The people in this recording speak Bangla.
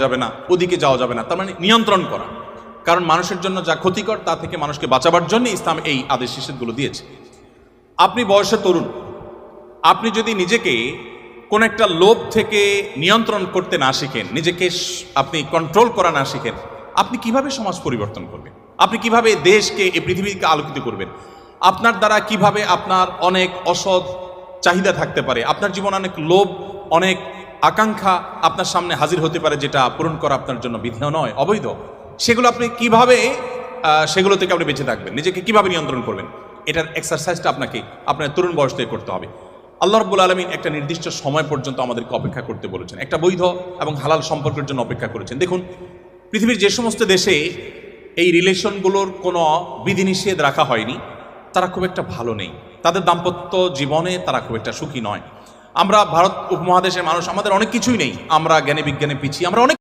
যাবে না, ওদিকে যাওয়া যাবে না, তার মানে নিয়ন্ত্রণ করা। কারণ মানুষের জন্য যা ক্ষতিকর তা থেকে মানুষকে বাঁচাবার জন্য ইসলাম এই আদেশ নিষেধগুলো দিয়েছে। আপনি বয়সে তরুণ, আপনি যদি নিজেকে কোন একটা লোভ থেকে নিয়ন্ত্রণ করতে না শিখেন, নিজেকে আপনি কন্ট্রোল করা না শিখেন, আপনি কিভাবে সমাজ পরিবর্তন করবেন? আপনি কিভাবে দেশকে, এই পৃথিবীকে আলোকিত করবেন? আপনার দ্বারা কিভাবে আপনার অনেক অসৎ চাহিদা থাকতে পারে, আপনার জীবনে অনেক লোভ, অনেক আকাঙ্ক্ষা আপনার সামনে হাজির হতে পারে, যেটা পূরণ করা আপনার জন্য বিধেয় নয়, অবৈধ। সেগুলো আপনি কিভাবে সেগুলো থেকে আপনি বেঁচে থাকবেন, নিজেকে কিভাবে নিয়ন্ত্রণ করবেন? এটার এক্সারসাইজটা আপনাকে আপনার তরুণ বয়স থেকে করতে হবে। আল্লাহ রাব্বুল আলামিন একটা নির্দিষ্ট সময় পর্যন্ত আমাদেরকে অপেক্ষা করতে বলেছেন, একটা বৈধ এবং হালাল সম্পর্কের জন্য অপেক্ষা করেছেন। দেখুন, পৃথিবীর যে সমস্ত দেশে এই রিলেশনগুলোর কোনো বিধিনিষেধ রাখা হয়নি, তারা খুব একটা ভালো নেই, তাদের দাম্পত্য জীবনে তারা খুব একটা সুখী নয়। আমরা ভারত উপমহাদেশের মানুষ, আমাদের অনেক কিছুই নেই, আমরা জ্ঞানে বিজ্ঞানে পিছিয়ে, আমরা অনেক